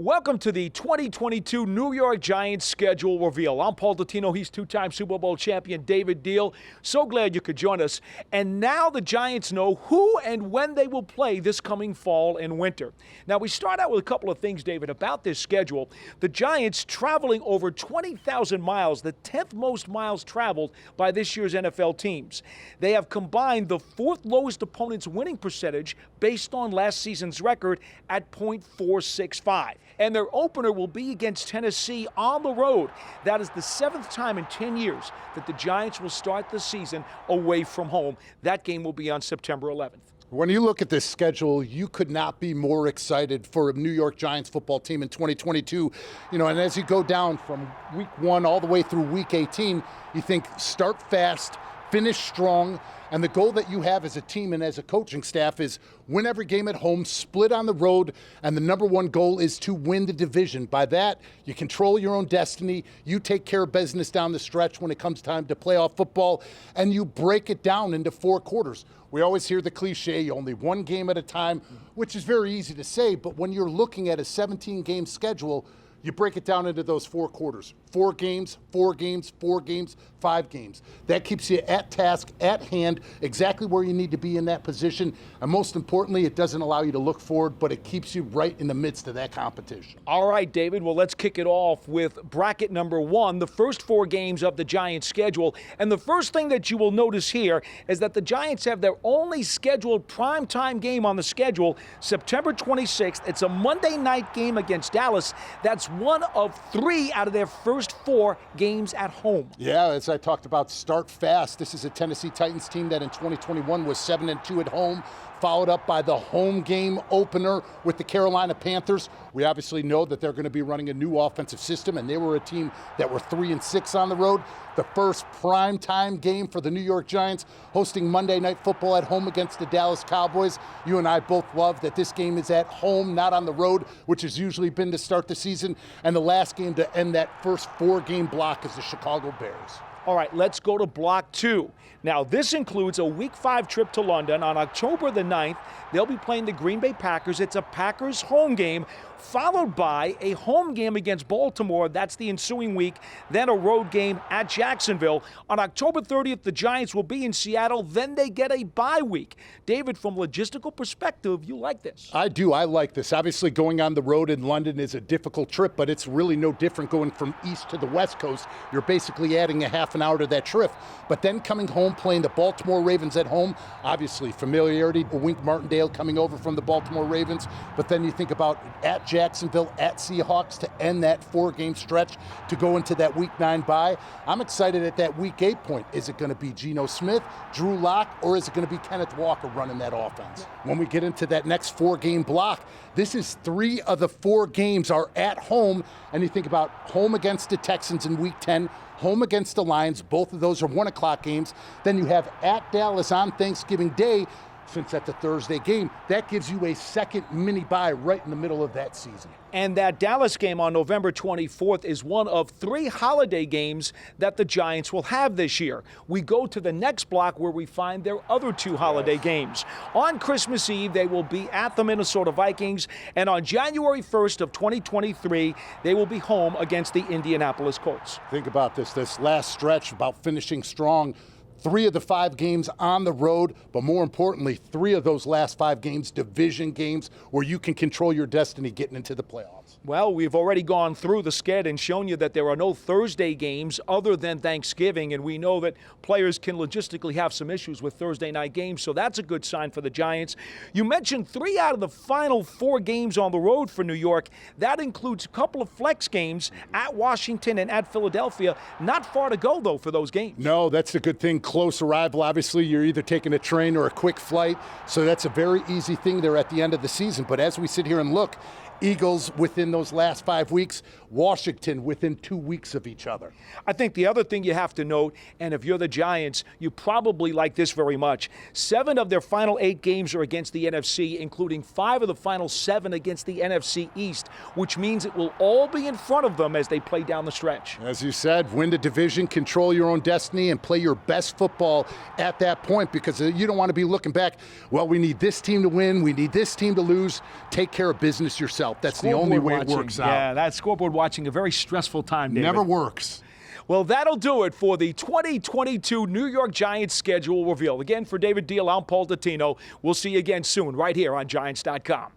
Welcome to the 2022 New York Giants schedule reveal. I'm Paul Dottino. He's two-time Super Bowl champion David Diehl. So glad you could join us. And now the Giants know who and when they will play this coming fall and winter. Now, we start out with a couple of things, David, about this schedule. The Giants traveling over 20,000 miles, the 10th most miles traveled by this year's NFL teams. They have combined the fourth lowest opponent's winning percentage based on last season's record at .465. And their opener will be against Tennessee on the road. That is the 7th time in 10 years that the Giants will start the season away from home. That game will be on September 11th. When you look at this schedule, you could not be more excited for a New York Giants football team in 2022. And as you go down from week 1 all the way through week 18, you think start fast, finish strong, and the goal that you have as a team and as a coaching staff is win every game at home, split on the road, and the number one goal is to win the division. By that, you control your own destiny, you take care of business down the stretch when it comes time to playoff football, and you break it down into 4 quarters. We always hear the cliche, only one game at a time, which is very easy to say, but when you're looking at a 17-game schedule, you break it down into those 4 quarters. 4 games, 4 games, 4 games, 5 games. That keeps you at task, at hand, exactly where you need to be in that position. And most importantly, it doesn't allow you to look forward, but it keeps you right in the midst of that competition. All right, David. Well, let's kick it off with bracket number 1, the first 4 games of the Giants schedule. And the first thing that you will notice here is that the Giants have their only scheduled primetime game on the schedule, September 26th. It's a Monday night game against Dallas. That's one of 3 out of their first 4 games at home. Yeah, as I talked about, start fast. This is a Tennessee Titans team that in 2021 was 7-2 at home, followed up by the home game opener with the Carolina Panthers. We obviously know that they're going to be running a new offensive system, and they were a team that were 3-6 on the road. The first primetime game for the New York Giants, hosting Monday Night Football at home against the Dallas Cowboys. You and I both love that this game is at home, not on the road, which has usually been to start the season. And the last game to end that first 4-game block is the Chicago Bears. All right, let's go to block 2. Now, this includes a week 5 trip to London on October the 9th. They'll be playing the Green Bay Packers. It's a Packers home game, followed by a home game against Baltimore. That's the ensuing week. Then a road game at Jacksonville. On October 30th, the Giants will be in Seattle. Then they get a bye week. David, from logistical perspective, you like this? I do. I like this. Obviously, going on the road in London is a difficult trip, but it's really no different going from east to the west coast. You're basically adding a half an hour to that trip. But then coming home, playing the Baltimore Ravens at home, obviously familiarity. Wink Martindale coming over from the Baltimore Ravens. But then you think about at Jacksonville, at Seahawks to end that 4-game stretch to go into that week 9 bye. I'm excited at that week 8 point. Is it going to be Geno Smith, Drew Lock, or is it going to be Kenneth Walker running that offense? When we get into that next 4-game block, this is 3 of the 4 games are at home. And you think about home against the Texans in week 10, home against the Lions. Both of those are 1 o'clock games. Then you have at Dallas on Thanksgiving Day. Since that's a Thursday game, that gives you a second mini bye right in the middle of that season. And that Dallas game on November 24th is one of 3 holiday games that the Giants will have this year. We go to the next block where we find their other 2 holiday games. On Christmas Eve, they will be at the Minnesota Vikings, and on January 1st of 2023, they will be home against the Indianapolis Colts. Think about this last stretch about finishing strong. 3 of the 5 games on the road, but more importantly, 3 of those last 5 games, division games, where you can control your destiny getting into the playoffs. Well, we've already gone through the sked and shown you that there are no Thursday games other than Thanksgiving, and we know that players can logistically have some issues with Thursday night games, so that's a good sign for the Giants. You mentioned 3 out of the final 4 games on the road for New York. That includes a couple of flex games at Washington and at Philadelphia. Not far to go, though, for those games. No, that's a good thing. Close arrival. Obviously, you're either taking a train or a quick flight, so that's a very easy thing there at the end of the season. But as we sit here and look, Eagles within those last 5 weeks, Washington within 2 weeks of each other. I think the other thing you have to note, and if you're the Giants, you probably like this very much, 7 of their final 8 games are against the NFC, including 5 of the final 7 against the NFC East, which means it will all be in front of them as they play down the stretch. As you said, win the division, control your own destiny, and play your best football at that point, because you don't want to be looking back, well, we need this team to win, we need this team to lose. Take care of business yourself. out. That's the only way it works out. Yeah, that scoreboard watching, a very stressful time, David. Never works. Well, that'll do it for the 2022 New York Giants schedule reveal. Again, for David Diehl, I'm Paul Dottino. We'll see you again soon right here on Giants.com.